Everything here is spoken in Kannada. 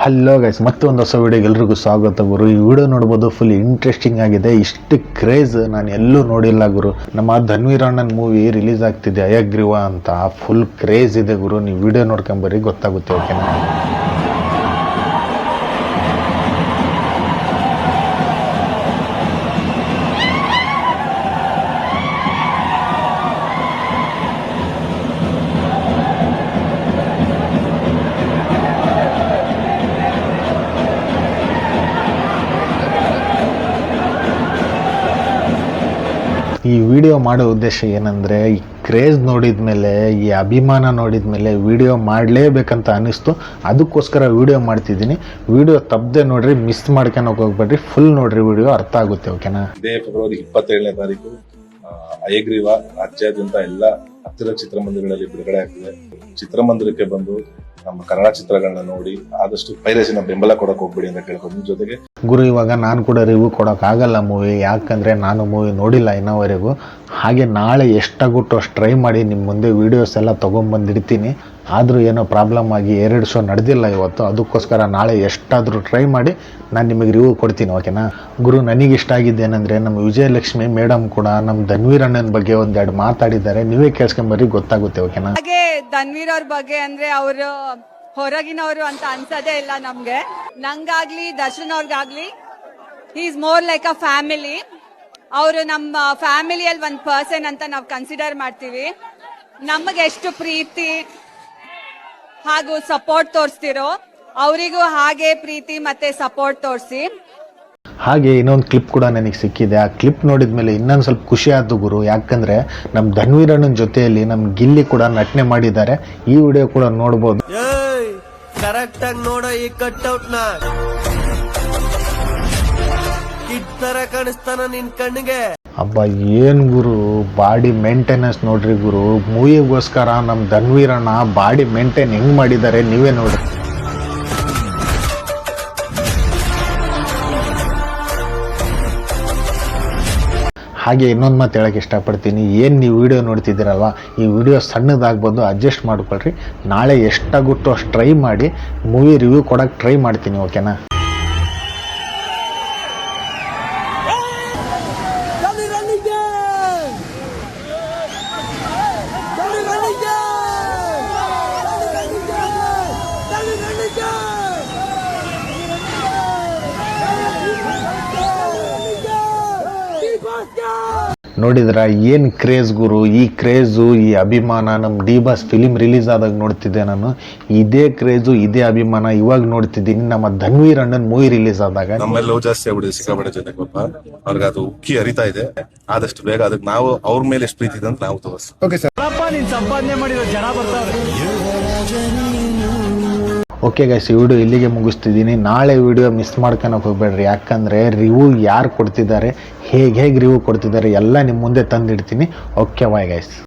ಹಲೋ ಗೈಸ್, ಮತ್ತೊಂದು ಹೊಸ ವಿಡಿಯೋಗೆ ಎಲ್ರಿಗೂ ಸ್ವಾಗತ ಗುರು. ಈ ವಿಡಿಯೋ ನೋಡ್ಬೋದು, ಫುಲ್ ಇಂಟ್ರೆಸ್ಟಿಂಗ್ ಆಗಿದೆ. ಇಷ್ಟು ಕ್ರೇಜ್ ನಾನು ಎಲ್ಲೂ ನೋಡಿಲ್ಲ ಗುರು. ನಮ್ಮ ಧನ್ವೀರ್ ಅಣ್ಣನ ಮೂವಿ ರಿಲೀಸ್ ಆಗ್ತಿದೆ ಹಯಗ್ರೀವ ಅಂತ. ಫುಲ್ ಕ್ರೇಜ್ ಇದೆ ಗುರು. ನೀವು ವಿಡಿಯೋ ನೋಡ್ಕೊಂಬರ್ರಿ, ಗೊತ್ತಾಗುತ್ತೆ. ಓಕೆನಾ? ಈ ವಿಡಿಯೋ ಮಾಡೋ ಉದ್ದೇಶ ಏನಂದರೆ, ಈ ಕ್ರೇಜ್ ನೋಡಿದ ಮೇಲೆ, ಈ ಅಭಿಮಾನ ನೋಡಿದ ಮೇಲೆ ವಿಡಿಯೋ ಮಾಡಲೇಬೇಕಂತ ಅನ್ನಿಸ್ತು. ಅದಕ್ಕೋಸ್ಕರ ವಿಡಿಯೋ ಮಾಡ್ತಿದ್ದೀನಿ. ವಿಡಿಯೋ ತಪ್ಪದೆ ನೋಡ್ರಿ, ಮಿಸ್ ಮಾಡ್ಕೊಳಕ್ಕೆ ಹೋಗ್ಬೇಡ್ರಿ. ಫುಲ್ ನೋಡ್ರಿ, ವಿಡಿಯೋ ಅರ್ಥ ಆಗುತ್ತೆ. ಓಕೆನಾ? ಇದೇ ಫೆಬ್ರವರಿ 27ನೇ ತಾರೀಕು ಹಯಗ್ರೀವ ರಾಜ್ಯಾದ್ಯಂತ ಎಲ್ಲ ಹತ್ತಿರ ಚಿತ್ರಮಂದಿರಗಳಲ್ಲಿ ಬಿಡುಗಡೆ ಆಗ್ತಿದೆ. ಚಿತ್ರಮಂದಿರಕ್ಕೆ ಬಂದು ನಮ್ಮ ಕನ್ನಡ ಚಿತ್ರಗಳನ್ನ ನೋಡಿ ಆದಷ್ಟು ಪೈರಸಿನ ಬೆಂಬಲ ಕೊಡಕ್ ಹೋಗ್ಬೇಡಿ ಅಂತ ಕೇಳ್ಕೊಂಡು, ಜೊತೆಗೆ ಗುರು ಇವಾಗ ನಾನು ಕೂಡ ರಿವ್ಯೂ ಕೊಡೋಕ್ಕಾಗಲ್ಲ ಮೂವಿ, ಯಾಕಂದರೆ ನಾನು ಮೂವಿ ನೋಡಿಲ್ಲ ಇನ್ನೋವರೆಗೂ. ಹಾಗೆ ನಾಳೆ ಎಷ್ಟಾಗುತ್ತೋ ಅಷ್ಟು ಟ್ರೈ ಮಾಡಿ ನಿಮ್ಮ ಮುಂದೆ ವೀಡಿಯೋಸ್ ಎಲ್ಲ ತೊಗೊಂಬಂದಿರ್ತೀನಿ. ಆದರೂ ಏನೋ ಪ್ರಾಬ್ಲಮ್ ಆಗಿ 2 ಶೋ ನಡೆದಿಲ್ಲ ಇವತ್ತು. ಅದಕ್ಕೋಸ್ಕರ ನಾಳೆ ಎಷ್ಟಾದರೂ ಟ್ರೈ ಮಾಡಿ ನಾನು ನಿಮಗೆ ರಿವ್ಯೂ ಕೊಡ್ತೀನಿ. ಓಕೆನಾ ಗುರು? ನನಗಿಷ್ಟ ಆಗಿದ್ದೇನೆಂದರೆ, ನಮ್ಮ ವಿಜಯಲಕ್ಷ್ಮಿ ಮೇಡಮ್ ಕೂಡ ನಮ್ಮ ಧನ್ವೀರ್ ಅಣ್ಣನ ಬಗ್ಗೆ ಒಂದೆರಡು ಮಾತಾಡಿದ್ದಾರೆ. ನೀವೇ ಕೇಳಿಸ್ಕೊಂಬರ್ರಿ, ಗೊತ್ತಾಗುತ್ತೆ. ಓಕೆನಾ? ಹಾಗೆ ಧನ್ವೀರ್ ಅವ್ರ ಬಗ್ಗೆ ಅಂದ್ರೆ ಅವರು ಹೊರಗಿನವರು ಅಂತ ಅನ್ಸೋದೇ ಇಲ್ಲ ನಮ್ಗೆ. ನಂಗಾಗ್ಲಿ ದರ್ಶನ್ ಅವ್ರಿಗಾಗ್ಲಿ, is more like a family. ಅವರು ನಮ್ಮ ಫ್ಯಾಮಿಲಿಯಲ್ಲಿ ಒಂದು ಪರ್ಸನ್ ಅಂತ ನಾವು ಕನ್ಸಿಡರ್ ಮಾಡ್ತೀವಿ. ನಮಗೆ ಎಷ್ಟು ಪ್ರೀತಿ ಹಾಗೂ ಸಪೋರ್ಟ್ ತೋರಿಸ್ತಿರೋ, ಅವರಿಗೂ ಹಾಗೆ ಪ್ರೀತಿ ಮತ್ತೆ ಸಪೋರ್ಟ್ ತೋರಿಸಿ. ಹಾಗೆ ಇನ್ನೊಂದು ಕ್ಲಿಪ್ ಕೂಡ ನನಗೆ ಸಿಕ್ಕಿದೆ. ಆ ಕ್ಲಿಪ್ ನೋಡಿದ ಮೇಲೆ ಇನ್ನೊಂದು ಸ್ವಲ್ಪ ಖುಷಿ ಆಯ್ತು ಗುರು. ಯಾಕಂದರೆ ನಮ್ಮ ಧನ್ವೀರ್ ಅಣ್ಣನ ಜೊತೆಯಲ್ಲಿ ನಮ್ಮ ಗಿಲ್ಲಿ ಕೂಡ ನಟನೆ ಮಾಡಿದ್ದಾರೆ. ಈ ವಿಡಿಯೋ ಕೂಡ ನೋಡ್ಬೋದು. ಕರೆಕ್ಟ್ ಆಗಿ ನೋಡೋ ಈ ಕಟ್ಔಟ್ ನ ಕಿತ್ತರ ಕಾಣಿಸ್ತಾನ ನಿನ್ ಕಣ್ಣಿಗೆ. ಅಬ್ಬಾ ಏನು ಗುರು, ಬಾಡಿ ಮೇಂಟೆನೆನ್ಸ್ ನೋಡ್ರಿ ಗುರು. ಮೂವಿಗೋಸ್ಕರ ನಮ್ಮ ಧನ್ವೀರ್ ಅಣ್ಣ ಬಾಡಿ ಮೇಂಟೈನ್ ಹೆಂಗ್ ಮಾಡಿದ್ದಾರೆ ನೀವೇ ನೋಡ್ರಿ. ಹಾಗೆ ಇನ್ನೊಂದು ಮಾತು ಹೇಳೋಕ್ಕೆ ಇಷ್ಟಪಡ್ತೀನಿ. ಏನು ನೀವು ವಿಡಿಯೋ ನೋಡ್ತಿದ್ದೀರಲ್ವ, ಈ ವಿಡಿಯೋ ಸಣ್ಣದಾಗ್ಬೋದು, ಅಡ್ಜಸ್ಟ್ ಮಾಡ್ಕೊಳ್ರಿ. ನಾಳೆ ಎಷ್ಟಾಗುತ್ತೋ ಅಷ್ಟು ಟ್ರೈ ಮಾಡಿ ಮೂವಿ ರಿವ್ಯೂ ಕೊಡೋಕ್ಕೆ ಟ್ರೈ ಮಾಡ್ತೀನಿ. ಓಕೆನಾ? ನೋಡಿದ್ರ ಏನು ಕ್ರೇಜ್ ಗುರು. ಈ ಕ್ರೇಜು, ಈ ಅಭಿಮಾನ ನಮ್ಮ ಡಿ ಬಾಸ್ ಫಿಲಿಮ್ ರಿಲೀಸ್ ಆದಾಗ ನೋಡ್ತಿದ್ದೆ ನಾನು. ಇದೇ ಕ್ರೇಜು, ಇದೇ ಅಭಿಮಾನ ಇವಾಗ ನೋಡ್ತಿದ್ದೀನಿ ನಮ್ಮ ಧನ್ವೀರ್ ಅಣ್ಣನ್ ಮೂವಿ ರಿಲೀಸ್ ಆದಾಗ. ನಮ್ಮಲ್ಲಿ ಲವ್ ಜಾಸ್ತಿ ಆಗ್ಬಿಟ್ಟಿದೆ ಸಿಕ್ಕಾಪಟ್ಟೆ ಜೊತೆ ಪಾಪ. ಅವ್ರಿಗೆ ಅದು ಉಕ್ಕಿ ಹರಿತಾ ಇದೆ. ಆದಷ್ಟು ಬೇಗ ಅದಕ್ಕೆ ನಾವು ಅವ್ರ ಮೇಲೆ ಎಷ್ಟು ಪ್ರೀತಿ ಇದೆ ಅಂತ ನಾವು ತೋರಿಸ್. ಓಕೆ ಗೈಸ್, ಈ ವಿಡಿಯೋ ಇಲ್ಲಿಗೆ ಮುಗಿಸ್ತಿದ್ದೀನಿ. ನಾಳೆ ವಿಡಿಯೋ ಮಿಸ್ ಮಾಡ್ಕೊಳಕ್ಕೆ ಹೋಗ್ಬೇಡ್ರಿ. ಯಾಕಂದರೆ ರಿವ್ಯೂ ಯಾರು ಕೊಡ್ತಿದ್ದಾರೆ, ಹೇಗೆ ರಿವ್ಯೂ ಕೊಡ್ತಿದ್ದಾರೆ ಎಲ್ಲ ನಿಮ್ಮ ಮುಂದೆ ತಂದಿಡ್ತೀನಿ. Okay bye guys.